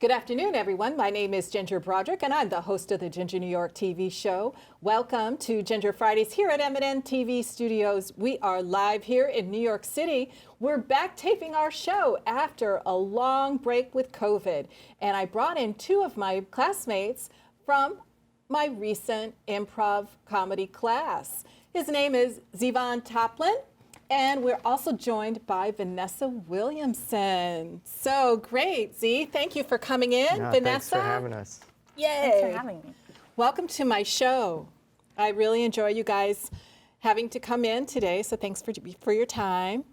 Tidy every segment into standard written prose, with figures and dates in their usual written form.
Good afternoon, everyone. My name is Ginger Broderick, and I'm the host of the Ginger New York TV show. Welcome to Ginger Fridays here at M&N TV Studios. We are live here in New York City. We're back taping our show after a long break with COVID. And I brought in two of my classmates from my recent improv comedy class. His name is Zivan Toplin. And we're also joined by Vanessa Williamson. So great, Z. Thank you for coming in, Vanessa. Thanks for having us. Yay. Thanks for having me. Welcome to my show. I really enjoy you guys having to come in today, so thanks for your time.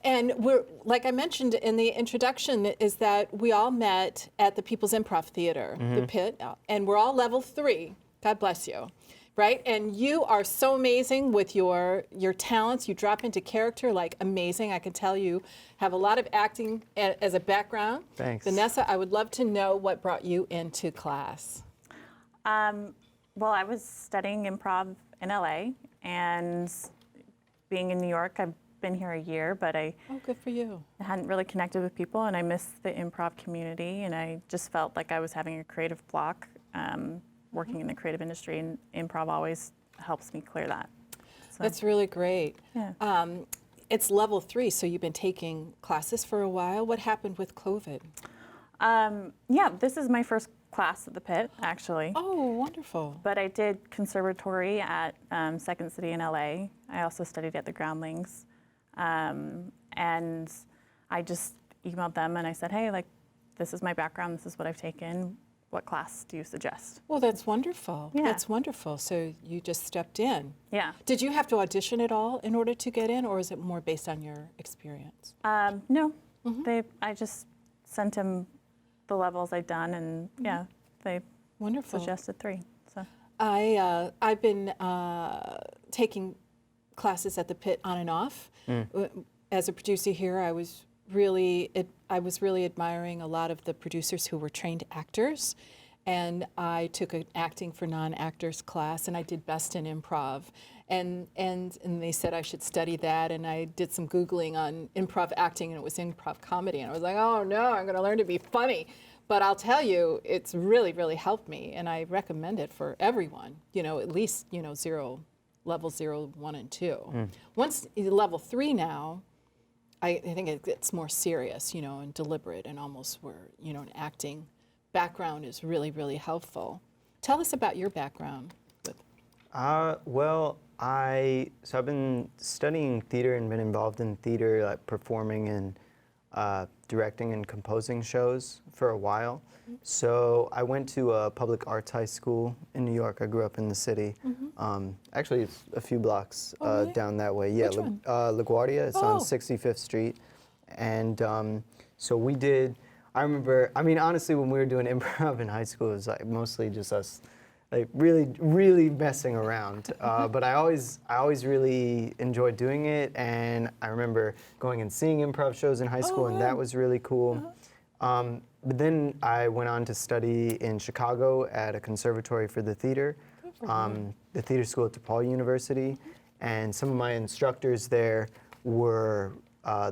And we're, like I mentioned in the introduction, is that we all met at the People's Improv Theater, the Pit, and we're all level 3. God bless you. Right? And you are so amazing with your talents. You drop into character like amazing. I can tell you have a lot of acting as a background. Thanks. Vanessa, I would love to know what brought you into class. Well, I was studying improv in LA, and being in New York, I've been here a year, but I good for you. hadn't really connected with people, and I missed the improv community, and I just felt like I was having a creative block. Working in the creative industry, and improv always helps me clear that. So, That's really great. yeah. It's level 3, so you've been taking classes for a while. What happened with COVID? Yeah, this is my first class at the Pit, actually. Oh, wonderful. But I did conservatory at Second City in LA. I also studied at the Groundlings. And I just emailed them and I said, hey, like, this is my background, this is what I've taken. What class do you suggest? Well, that's wonderful. Yeah. That's wonderful. So you just stepped in. Yeah. Did you have to audition at all in order to get in, or is it more based on your experience? No, I just sent them the levels I'd done, and yeah, they Wonderful. suggested 3. So I've been taking classes at the Pit on and off. As a producer here, I was really admiring a lot of the producers who were trained actors, and I took an acting for non-actors class, and I did best in improv, and they said I should study that, and I did some Googling on improv acting, and it was improv comedy, and I was like, oh no, I'm going to learn to be funny. But I'll tell you, it's really, really helped me, and I recommend it for everyone. You know, at least level 0, 1, and 2. Once level 3 now, I think it gets more serious, and deliberate, and almost where, an acting background is really, really helpful. Tell us about your background. Well, I've been studying theater and been involved in theater, like performing and directing and composing shows for a while. So I went to a public arts high school in New York. I grew up in the city. Actually, it's a few blocks really? down that way. Yeah, Which one? LaGuardia. It's on 65th Street. And so we did, I remember, honestly, when we were doing improv in high school, it was like mostly just us like really, really messing around. But I always really enjoyed doing it. And I remember going and seeing improv shows in high school, and that was really cool. But then I went on to study in Chicago at a conservatory for the theater, the theater school at DePaul University. And some of my instructors there were,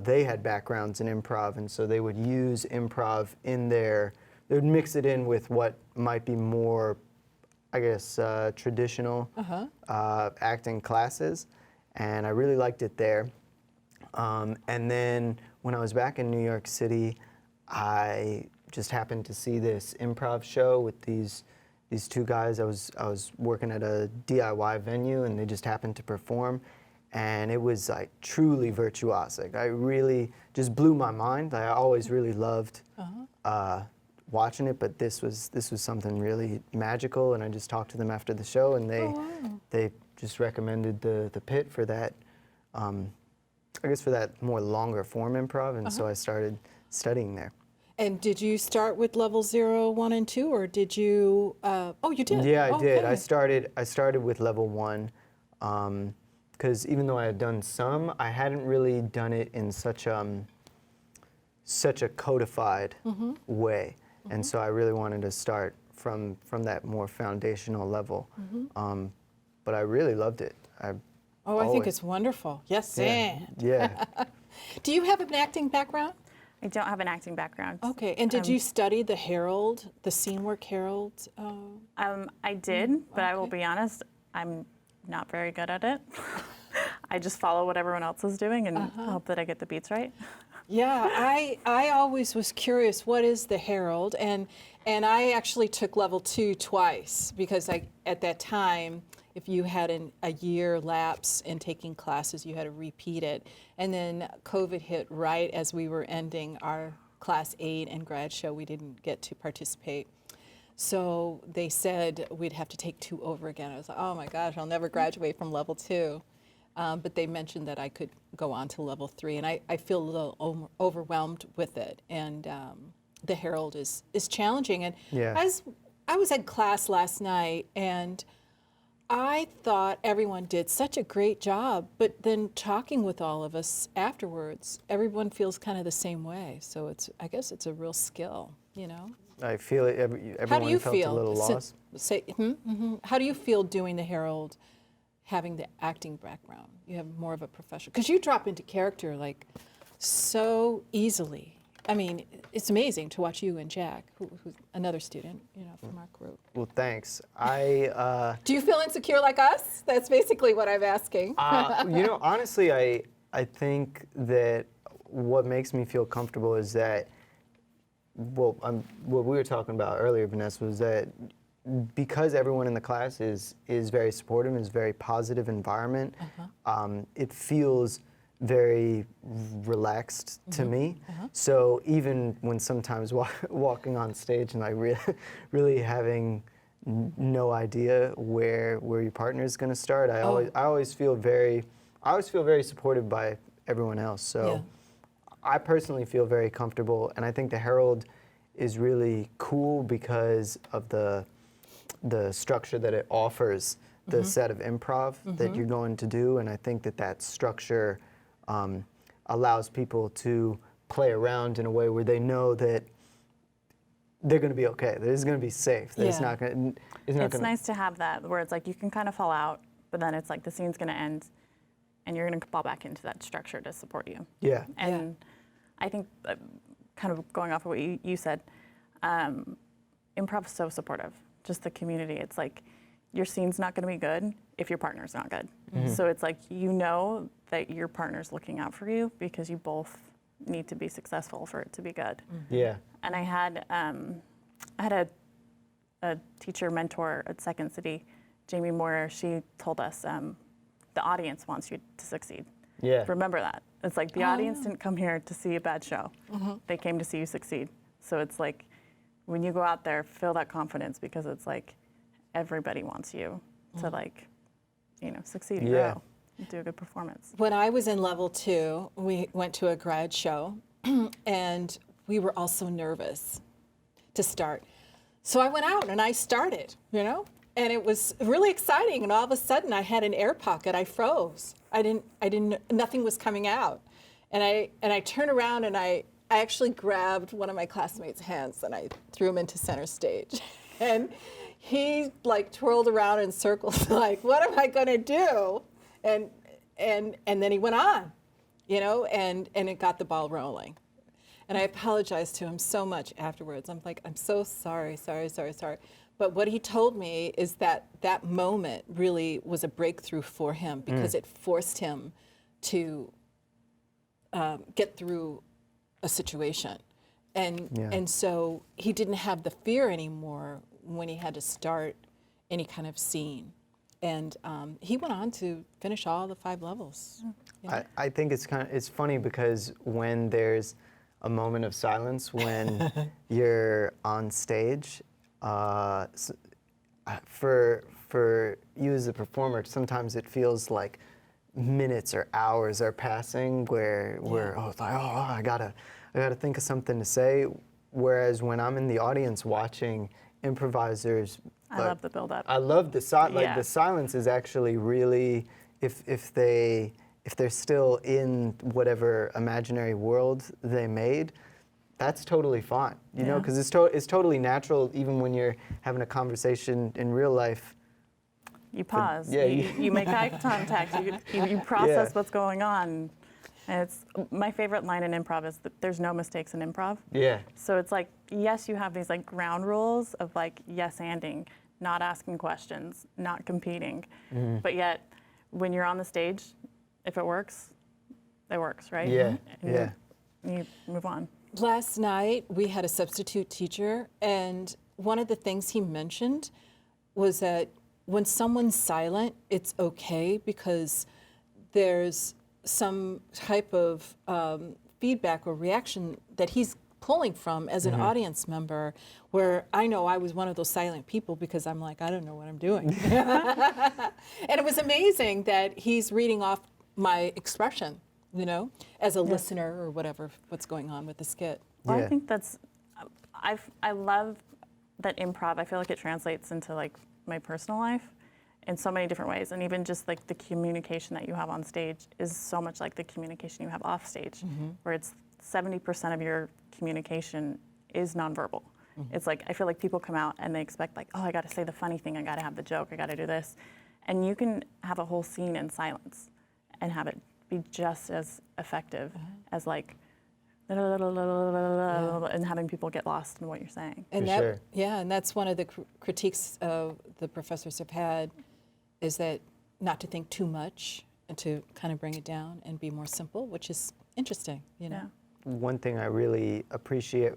they had backgrounds in improv, and so they would use improv in they would mix it in with what might be more, I guess, traditional acting classes. And I really liked it there. And then when I was back in New York City, I just happened to see this improv show with these 2 guys. I was working at a DIY venue, and they just happened to perform, and it was like truly virtuosic. I really just blew my mind. I always really loved watching it, but this was something really magical. And I just talked to them after the show, and they just recommended the Pit for that. I guess for that more longer form improv, and so I started studying there. And did you start with level 0, 1, and 2, or did you? Oh, you did. Yeah, I did. Okay. I started with level 1, because even though I had done some, I hadn't really done it in such a codified way, and so I really wanted to start from that more foundational level. But I really loved it. I think it's wonderful. Yes, and. Yeah. Do you have an acting background? I don't have an acting background. Okay, and did you study the Herald, the scene work Herald? I did, but I will okay. be honest, I'm not very good at it. I just follow what everyone else is doing and hope that I get the beats right. Yeah, I always was curious, what is the Herald? And I actually took level 2 twice because at that time, if you had a year lapse in taking classes, you had to repeat it. And then COVID hit right as we were ending our Class 8 and grad show. We didn't get to participate. So they said we'd have to take 2 over again. I was like, oh my gosh, I'll never graduate from level 2. But they mentioned that I could go on to level 3, and I feel a little overwhelmed with it. And the Herald is challenging. And as I was at class last night, and I thought everyone did such a great job, but then talking with all of us afterwards, everyone feels kind of the same way. So I guess it's a real skill, you know? I feel it. How do you Everyone felt feel? a little lost. How do you feel doing the Herald, having the acting background? You have more of a professional, because you drop into character like so easily. I mean, it's amazing to watch you and Jack, who's another student, you know, from our group. Well, thanks. Do you feel insecure like us? That's basically what I'm asking. You know, honestly, I think that what makes me feel comfortable is that, what we were talking about earlier, Vanessa, was that because everyone in the class is very supportive, is very positive environment, it feels very relaxed to me. So even when sometimes walking on stage and like really having no idea where your partner is going to start, I always feel very supported by everyone else. So I personally feel very comfortable, and I think the Herald is really cool because of the structure that it offers, the set of improv that you're going to do, and I think that structure allows people to play around in a way where they know that they're going to be okay. That it's going to be safe. That it's not going to. It's nice to have that where it's like you can kind of fall out, but then it's like the scene's going to end, and you're going to fall back into that structure to support you. Yeah. And I think, kind of going off of what you said, improv is so supportive. Just the community. It's like your scene's not going to be good if your partner's not good. So it's like you know that your partner's looking out for you because you both need to be successful for it to be good. Yeah. And I had a teacher mentor at Second City, Jamie Moore. She told us the audience wants you to succeed. Yeah. Remember that. It's like the audience didn't come here to see a bad show. They came to see you succeed. So it's like when you go out there, feel that confidence because it's like everybody wants you to succeed and grow and do a good performance. When I was in level 2, we went to a grad show, and we were all so nervous to start. So I went out and I started, you know, and it was really exciting. And all of a sudden, I had an air pocket. I froze. Nothing was coming out, and I turned around and I actually grabbed one of my classmates' hands and I threw him into center stage, and he like twirled around in circles like, what am I gonna do? And then he went on, you know, and it got the ball rolling. And I apologized to him so much afterwards. I'm like, I'm so sorry. But what he told me is that moment really was a breakthrough for him because it forced him to get through a situation. And so he didn't have the fear anymore when he had to start any kind of scene. And he went on to finish all the 5 levels. Yeah. I think it's funny because when there's a moment of silence when you're on stage, for you as a performer, sometimes it feels like minutes or hours are passing where it's like, I gotta think of something to say. Whereas when I'm in the audience watching improvisers, I love the build-up. I love the the silence is actually really, if they're still in whatever imaginary world they made, that's totally fine, you know, because it's totally natural. Even when you're having a conversation in real life, you pause. You make eye contact. You process what's going on. And it's my favorite line in improv is that there's no mistakes in improv. Yeah. So it's like, yes, you have these like ground rules of like yes-anding, not asking questions, not competing. But yet, when you're on the stage, if it works, right? Yeah, And yeah. you move on. Last night, we had a substitute teacher, and one of the things he mentioned was that when someone's silent, it's okay because there's some type of feedback or reaction that he's pulling from as an audience member, where I know I was one of those silent people because I'm like, I don't know what I'm doing. And it was amazing that he's reading off my expression, you know, as a listener or whatever, what's going on with the skit. Well, Yeah. I think that's, I love that improv. I feel like it translates into like my personal life in so many different ways. And even just like the communication that you have on stage is so much like the communication you have off stage, where it's 70% of your communication is nonverbal. It's like, I feel like people come out and they expect like, oh, I got to say the funny thing, I got to have the joke, I got to do this. And you can have a whole scene in silence and have it be just as effective as like, and having people get lost in what you're saying. And For that, sure. yeah, and that's one of the critiques the professors have had, is that not to think too much and to kind of bring it down and be more simple, which is interesting, you know. Yeah. One thing I really appreciate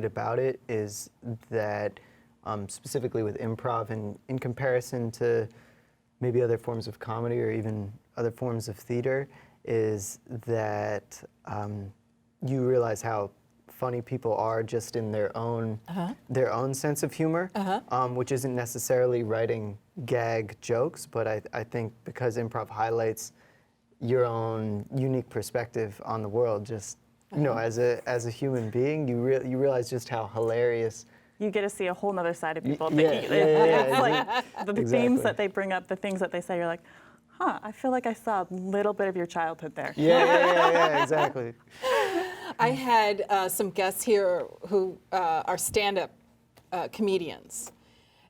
about it is that specifically with improv and in comparison to maybe other forms of comedy or even other forms of theater, is that you realize how funny people are just in their own sense of humor, which isn't necessarily writing gag jokes, but I think because improv highlights your own unique perspective on the world, just you know, as a human being, you realize just how hilarious. You get to see a whole nother side of people. Yeah, It's like the Exactly. themes that they bring up, the things that they say, you're like, huh, I feel like I saw a little bit of your childhood there. Yeah, exactly. I had some guests here who are stand-up comedians,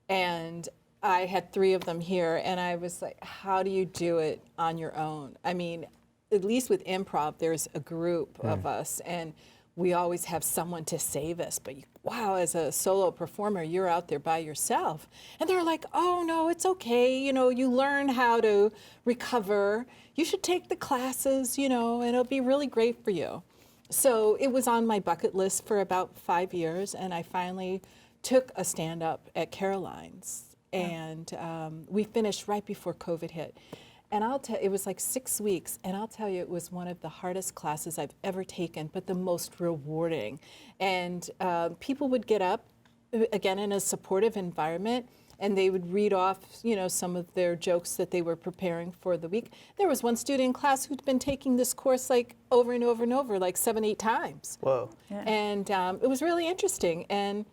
and I had 3 of them here, and I was like, how do you do it on your own? I mean, at least with improv, there's a group of us, and we always have someone to save us. But wow, as a solo performer, you're out there by yourself. And they're like, oh no, it's okay. You know, you learn how to recover. You should take the classes, you know, and it'll be really great for you. So it was on my bucket list for about 5 years, and I finally took a stand-up at Caroline's, and we finished right before COVID hit. And it was like 6 weeks, and I'll tell you, it was one of the hardest classes I've ever taken, but the most rewarding. And people would get up, again, in a supportive environment, and they would read off, you know, some of their jokes that they were preparing for the week. There was one student in class who'd been taking this course like over and over and over, like 7, 8 times. Whoa. Yeah. And it was really interesting. And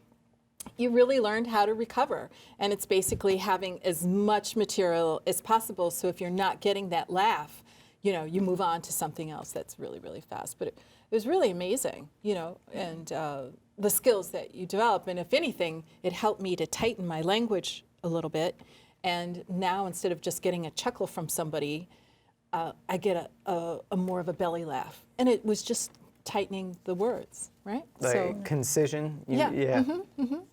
you really learned how to recover. And it's basically having as much material as possible. So if you're not getting that laugh, you know, you move on to something else that's really, really fast. But it was really amazing, you know, and the skills that you develop. And if anything, it helped me to tighten my language a little bit. And now instead of just getting a chuckle from somebody, I get a more of a belly laugh. And it was just tightening the words, right? Like concision. Yeah. Yeah.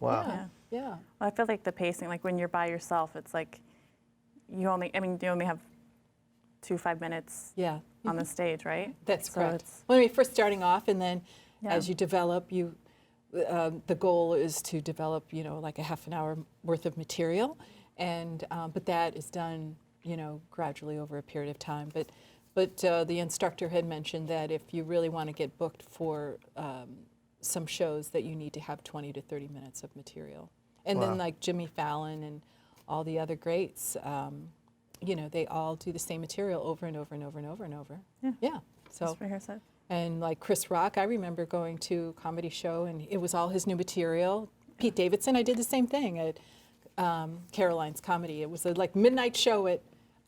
Wow. Yeah. Yeah. Well, I feel like the pacing, like when you're by yourself, it's like you only have 2 5 minutes Yeah. on the stage, right? That's So correct. it's- When we first starting off, and then Yeah. as you develop, the goal is to develop, you know, like a half an hour worth of material, and but that is done, you know, gradually over a period of time. But the instructor had mentioned that if you really want to get booked for some shows, that you need to have 20 to 30 minutes of material. And Wow. then like Jimmy Fallon and all the other greats, you know, they all do the same material over and over and over and over and over. Yeah. Yeah. So. Just rehearse it. And like Chris Rock, I remember going to a comedy show and it was all his new material. Pete Davidson, I did the same thing at Caroline's Comedy. It was a like midnight show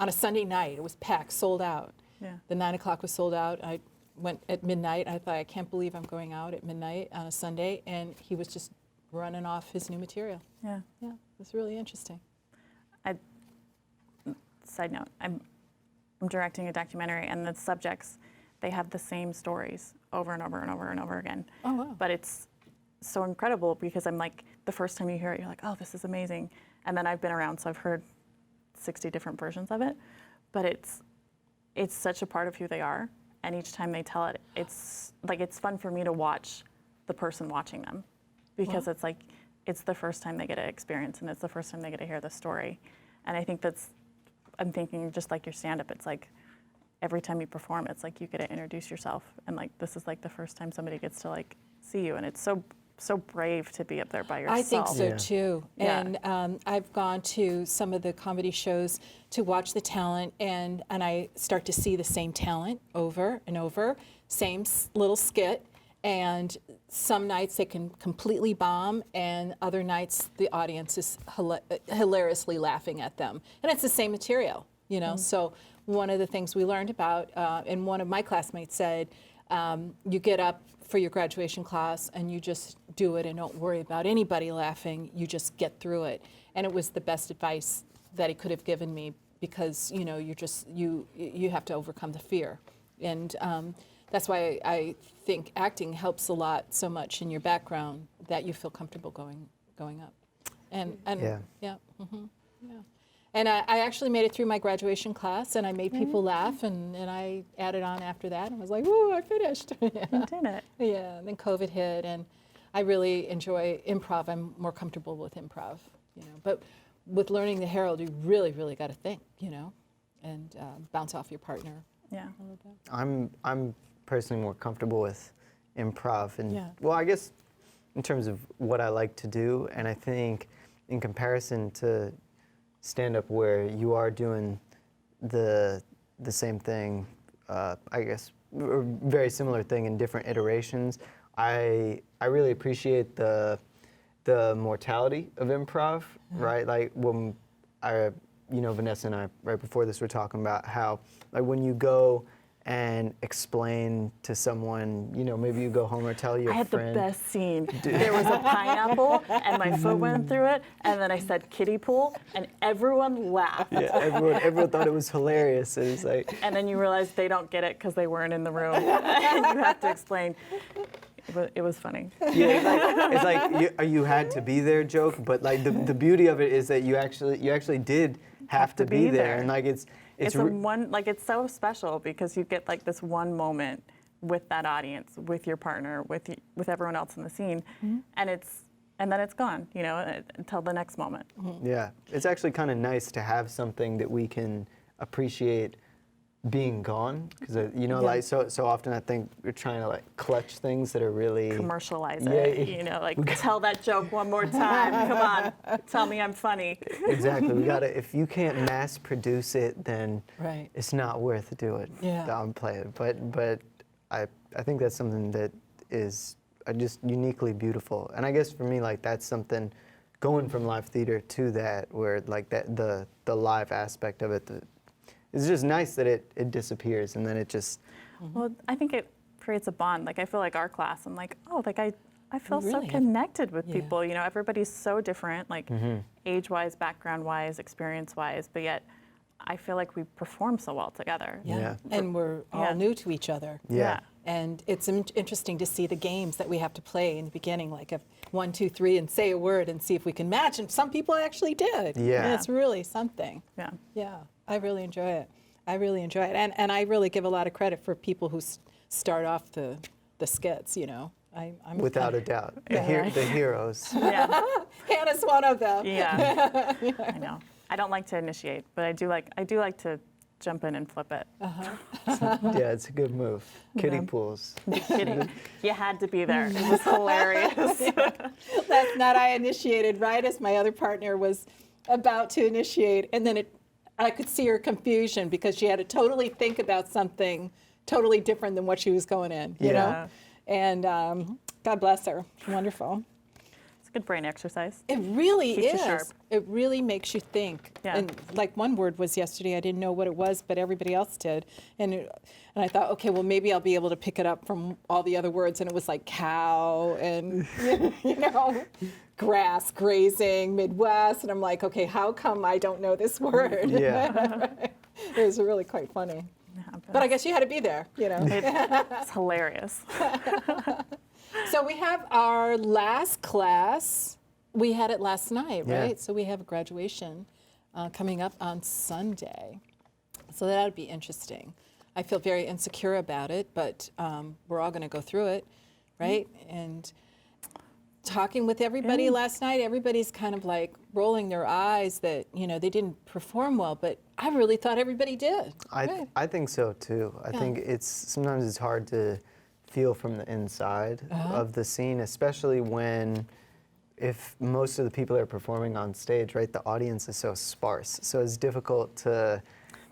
on a Sunday night. It was packed, sold out. Yeah. The 9 o'clock was sold out. I went at midnight. I thought, I can't believe I'm going out at midnight on a Sunday. And he was just running off his new material. Yeah. Yeah, it was really interesting. Side note, I'm directing a documentary, and the subjects, they have the same stories over and over and over and over again. Oh, wow. But it's so incredible because I'm like, the first time you hear it, you're like, oh, this is amazing. And then I've been around, so I've heard 60 different versions of it. But it's such a part of who they are. And each time they tell it, it's fun for me to watch the person watching them, because it's like, it's the first time they get to experience, and it's the first time they get to hear the story. And I think I'm thinking just like your stand-up, it's like every time you perform, it's like you get to introduce yourself, and like this is like the first time somebody gets to like see you, and it's so brave to be up there by yourself. I think so Yeah. too. Yeah. And I've gone to some of the comedy shows to watch the talent, and I start to see the same talent over and over, same little skit. And some nights they can completely bomb, and other nights the audience is hilariously laughing at them. And it's the same material, you know? So one of the things we learned about, and one of my classmates said, you get up for your graduation class and you just do it and don't worry about anybody laughing, you just get through it. And it was the best advice that he could have given me, because, you know, you have to overcome the fear. And that's why I think acting helps a lot so much in your background, that you feel comfortable going up. And Yeah. yeah. And I actually made it through my graduation class, and I made people laugh, and I added on after that, and was like, "Ooh, I finished!" You did it. Yeah. And then COVID hit, and I really enjoy improv. I'm more comfortable with improv, you know. But with learning the Herald, you really, really got to think, you know, and bounce off your partner Yeah. a little bit. I'm personally more comfortable with improv, and Yeah. well, I guess in terms of what I like to do, and I think in comparison to stand-up, where you are doing the same thing, I guess, or very similar thing in different iterations, I really appreciate the mortality of improv, right? Like when Vanessa and I, right before this, were talking about how, like, when you go and explain to someone, you know, maybe you go home or tell your I had friend. the best scene. There was a pineapple, and my foot went through it, and then I said kiddie pool, and everyone laughed. Yeah, everyone thought it was hilarious. It was like, And then you realize they don't get it because they weren't in the room. And you have to explain. It was funny. yeah, it's like you had to be there joke, but like the beauty of it is that you actually did have to be there, and like it's It's so special because you get like this one moment with that audience, with your partner, with everyone else in the scene, and then it's gone, you know, until the next moment. Yeah, it's actually kind of nice to have something that we can appreciate being gone, because you know, like so often I think we're trying to like clutch things that are really Commercialize Yeah, it, you know, like tell that joke one more time. Come on, tell me I'm funny. Exactly. We gotta. If you can't mass produce it, then Right. it's not worth doing. Yeah. Downplay it. But I think that's something that is just uniquely beautiful. And I guess for me, like, that's something going from live theater to that, where like that the live aspect of it. It's just nice that it disappears, and then it just. Well, I think it creates a bond. Like I feel like our class, I'm like, oh, like I feel We so really have- connected with Yeah. people. You know, everybody's so different, like age-wise, background-wise, experience-wise, but yet I feel like we perform so well together. Yeah. Yeah. And we're all Yeah. new to each other. Yeah. And it's interesting to see the games that we have to play in the beginning, like a 1, 2, 3, and say a word and see if we can match. And some people actually did. Yeah. And it's really something. Yeah. Yeah, I really enjoy it. And I really give a lot of credit for people who start off the skits, you know. I'm Without a doubt, Yeah. the heroes. Yeah. Hannah's one of them. Yeah. I know. I don't like to initiate, but I do like to jump in and flip it. Yeah, it's a good move. Kiddie pools. Kidding. You had to be there. It was hilarious. Last night I initiated right as my other partner was about to initiate, and then I could see her confusion because she had to totally think about something totally different than what she was going in, you know? Yeah. And God bless her. Wonderful. It's a good brain exercise. It really Keeps you is. sharp. It really makes you think. Yeah. And like one word was yesterday, I didn't know what it was, but everybody else did. And I thought, okay, well, maybe I'll be able to pick it up from all the other words. And it was like cow and, you know, grass, grazing, Midwest. And I'm like, okay, how come I don't know this word? Yeah. It was really quite funny. Yeah, But I guess you had to be there, you know. It's hilarious. So we have our last class. We had it last night, Yeah. right? So we have a graduation coming up on Sunday. So that'll be interesting. I feel very insecure about it, but we're all going to go through it, right? And talking with everybody last night, everybody's kind of like rolling their eyes that, you know, they didn't perform well, but I really thought everybody did. Right. I think so too. I think sometimes it's hard to feel from the inside of the scene, especially if most of the people are performing on stage, right? The audience is so sparse, so it's difficult to.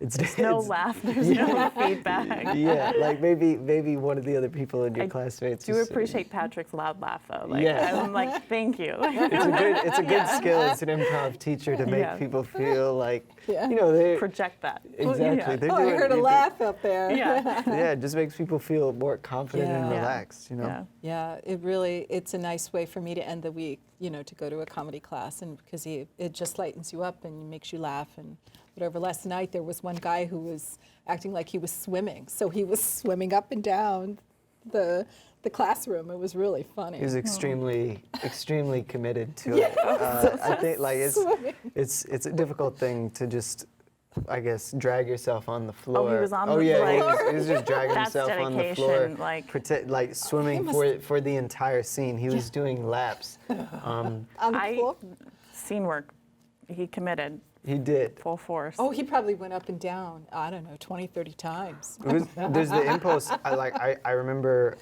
There's no laugh, there's no feedback. Yeah, like maybe one of the other people in your classmates. Do appreciate Patrick's loud laugh though. Like, Yeah. I'm like, thank you. It's a good skill as an improv teacher to make people feel like, you know, they Project that. exactly. They're Oh, I doing- heard a laugh up there. Yeah. Yeah, it just makes people feel more confident and Yeah. relaxed, you know. Yeah. Yeah, it's a nice way for me to end the week, you know, to go to a comedy class, and because it just lightens you up and makes you laugh and whatever. Last night there was one guy who was acting like he was swimming, so he was swimming up and down the classroom. It was really funny. He was extremely committed to it. I think like it's a difficult thing to just, I guess, drag yourself on the floor. Oh, he was on oh, the yeah, floor. he was just dragging That's himself on the floor, dedication, like- swimming for the entire scene. He was doing laps. On the floor? Scene work, he committed He did. full force. Oh, he probably went up and down, I don't know, 20, 30 times. There's the impulse. I remember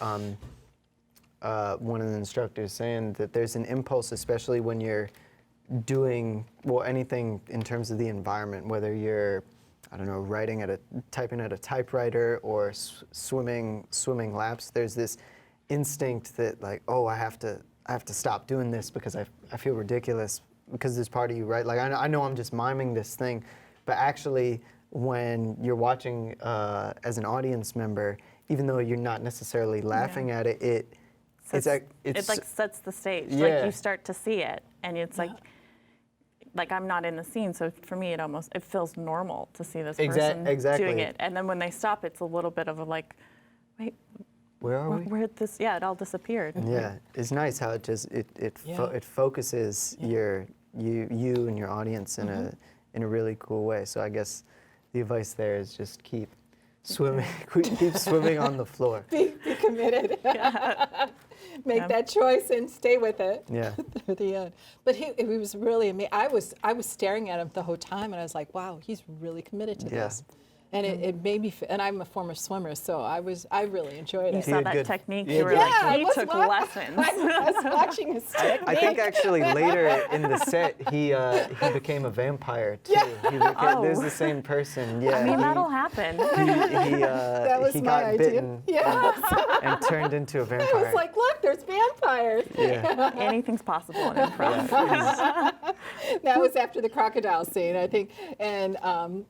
one of the instructors saying that there's an impulse, especially when you're doing anything in terms of the environment, whether you're, I don't know, typing at a typewriter or swimming laps. There's this instinct that like, oh, I have to stop doing this because I feel ridiculous because this part of you, right? Like I know I'm just miming this thing, but actually when you're watching as an audience member, even though you're not necessarily laughing at it, it sets the stage. Yeah. Like you start to see it, and it's like I'm not in the scene, so for me it feels normal to see this person doing it. And then when they stop, it's a little bit of a like, wait, where are we? Where this? Yeah, it all disappeared. Yeah, it's nice how it just it focuses you and your audience in a really cool way. So I guess the advice there is just keep swimming, keep swimming on the floor. Be committed. Make that choice and stay with it. Yeah. To the end. But he was really amazing. I was staring at him the whole time, and I was like, wow, he's really committed to this. And it made me, and I'm a former swimmer, so I really enjoyed You it. saw that technique. Yeah, You were Yeah, I like, he was took wa- lessons. I was watching his technique. I think actually later in the set he became a vampire too. Oh. There's the same person. Yeah. I mean, that'll happen. That was he my got idea. bitten Yeah. and turned into a I vampire. was like, look, there's vampires. Yeah. Anything's possible in improv. That was after the crocodile scene, I think. And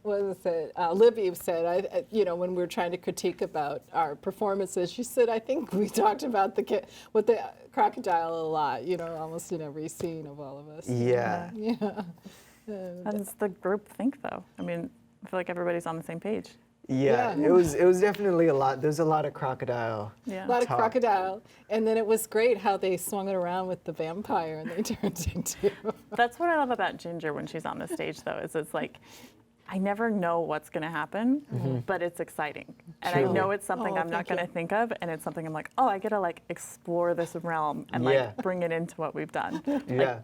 what was it? Libby said, when we were trying to critique about our performances, she said, I think we talked about the crocodile a lot, almost in every scene of all of us. Yeah. Yeah. That's the group think, though. I mean, I feel like everybody's on the same page. Yeah. It was definitely a lot. There's a lot of crocodile. Yeah. A lot of Talk. crocodile. And then it was great how they swung it around with the vampire and they turned into. That's what I love about Ginger when she's on the stage, though, is it's like, I never know what's going to happen, but it's exciting. And I True. know it's something I'm not going to think of, and it's something I'm like, oh, I get to explore this realm and bring it into what we've done. Yeah.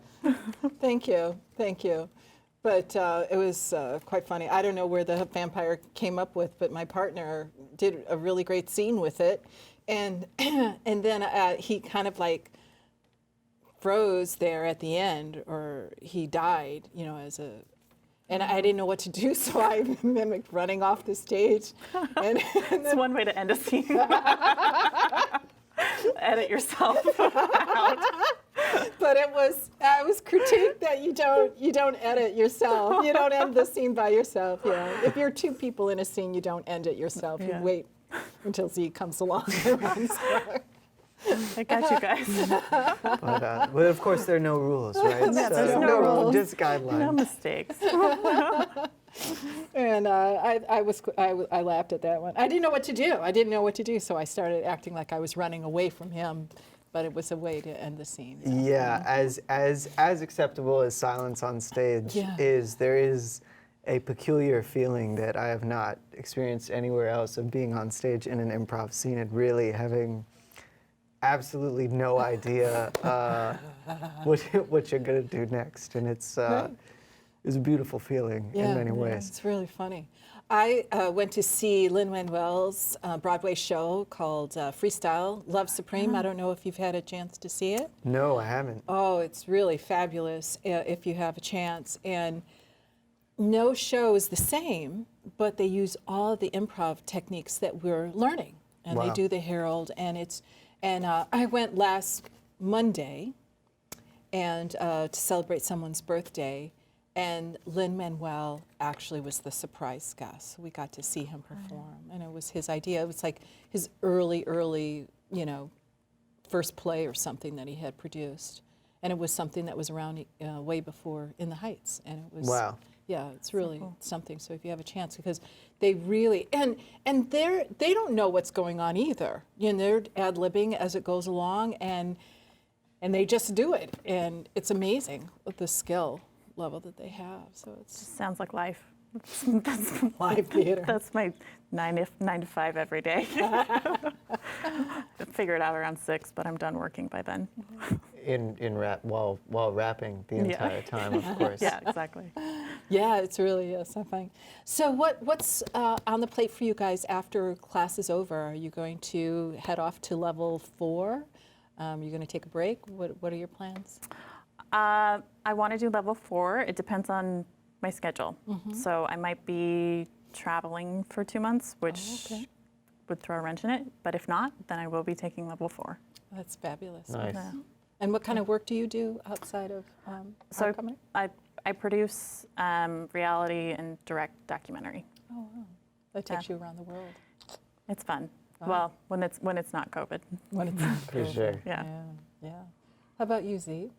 Thank you. But it was quite funny. I don't know where the vampire came up with, but my partner did a really great scene with it. And and then he kind of froze there at the end, or he died, and I didn't know what to do, so I mimicked running off the stage. And It's one way to end a scene. Edit yourself out. But I was critiqued that you don't edit yourself. You don't end the scene by yourself. Yeah. If you're two people in a scene, you don't end it yourself. You Yeah. wait until Z comes along and runs. I got you guys. But of course there are no rules, right? Yeah, there's no rules. Just guidelines. No mistakes. And I laughed at that one. I didn't know what to do. I didn't know what to do, so I started acting like I was running away from him, but it was a way to end the scene. Yeah, as acceptable as silence on stage Yeah. there is a peculiar feeling that I have not experienced anywhere else of being on stage in an improv scene and really having absolutely no idea what you're gonna do next, and it's a beautiful feeling in many ways. It's really funny. I went to see Lin-Manuel's Broadway show called Freestyle Love Supreme. I don't know if you've had a chance to see it. No, I haven't. Oh, it's really fabulous if you have a chance. And no show is the same, but they use all of the improv techniques that we're learning. And they Wow. do the Herald, and I went last Monday and to celebrate someone's birthday, and Lin-Manuel actually was the surprise guest. We got to see him perform, and it was his idea. It was like his early, first play or something that he had produced, and it was something that was around way before In the Heights, and it was Wow. Yeah, it's really something. So if you have a chance, because they really and they don't know what's going on either. They're ad-libbing as it goes along, and they just do it, and it's amazing with the skill level that they have. So it's Sounds like life. That's live theater. That's my 9 to 5 every day. I figure it out around 6, but I'm done working by then. In rap while rapping the entire time, of course. Yeah, exactly. Yeah, it's really something. So what's on the plate for you guys after class is over? Are you going to head off to level 4? You're going to take a break? What are your plans? I want to do level 4. It depends on my schedule. So I might be traveling for 2 months, which would throw a wrench in it. But if not, then I will be taking level 4. That's fabulous. Nice. Yeah. And what kind of work do you do outside of So art comedy? I produce reality and direct documentary. Oh, wow. That takes you around the world. It's fun. Wow. Well, when it's not COVID. When it's For sure. Yeah. Yeah. How about you, Z?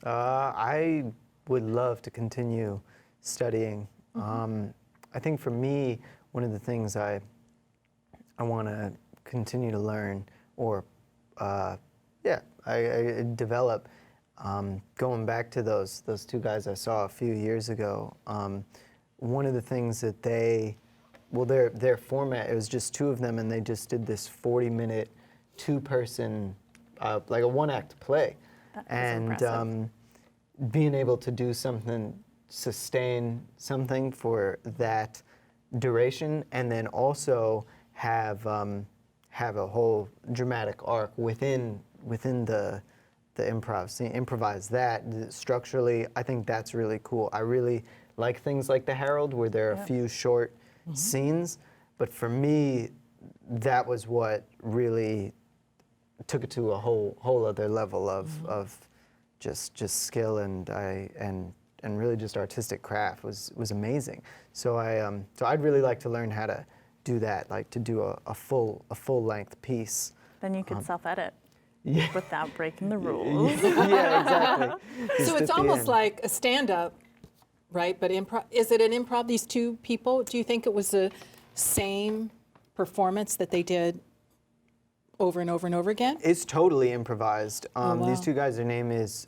I would love to continue studying. I think for me, one of the things I want to continue to learn, or I develop, going back to those 2 guys I saw a few years ago. One of the things that their format, it was just 2 of them, and they just did this 40-minute, 2-person, like a 1-act play. That was impressive. Being able to do something, sustain something for that duration, and then also have a whole dramatic arc within the improv scene, improvise that structurally. I think that's really cool. I really like things like the Herald, where there are a few short scenes, but for me, that was what really took it to a whole other level of just skill and really just artistic craft was amazing. So I'd really like to learn how to do that, like to do a full length piece. Then you could self-edit Yeah. without breaking the rules. Yeah, exactly. Just So it's at the almost end. like a stand-up, right? But improv. Is it an improv? These 2 people. Do you think it was the same performance that they did over and over and over again? It's totally improvised. wow. These 2 guys, their name is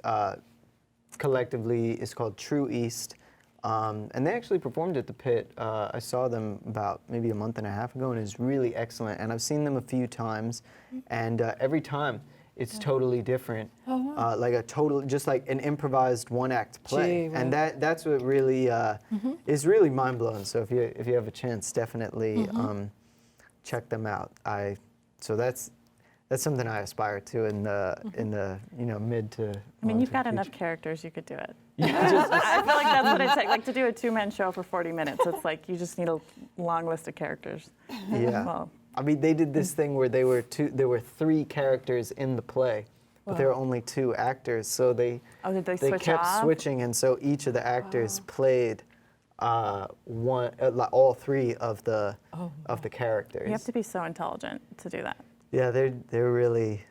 collectively is called True East, and they actually performed at the Pit. I saw them about maybe a month and a half ago, and it's really excellent. And I've seen them a few times, and every time it's totally different. Oh, wow. Like just like an improvised 1-act play, Gee, and wow. that's what really is really mind blowing. So if you have a chance, definitely check them out. So that's something I aspire to in the mid to. I mean, you've got long-term enough future. characters you could do it. I feel like that's what it takes. Like to do a 2-man show for 40 minutes, it's like you just need a long list of characters. Yeah. Well, I mean, they did this thing where there were 3 characters in the play, but there were only 2 actors. So they did they switch kept off? switching, and so each of the actors played all 3 of the characters. You have to be so intelligent to do that. Yeah, they're really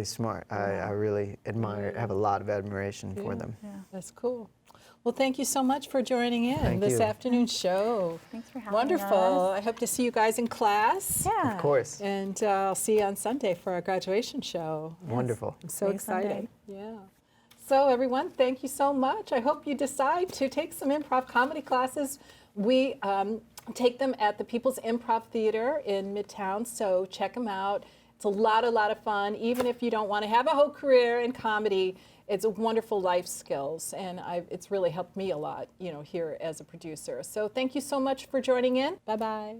smart. I really admire, have a lot of admiration for them. Yeah. That's cool. Well, thank you so much for joining in Thank this you. afternoon's show. Thanks for having Wonderful. us. I hope to see you guys in class. Yeah. Of course. And I'll see you on Sunday for our graduation show. Wonderful. I'm so Maybe excited. Sunday. Yeah. So everyone, thank you so much. I hope you decide to take some improv comedy classes. We take them at the People's Improv Theater in Midtown, so check them out. It's a lot of fun. Even if you don't want to have a whole career in comedy, it's a wonderful life skills, and it's really helped me a lot, here as a producer. So thank you so much for joining in. Bye-bye.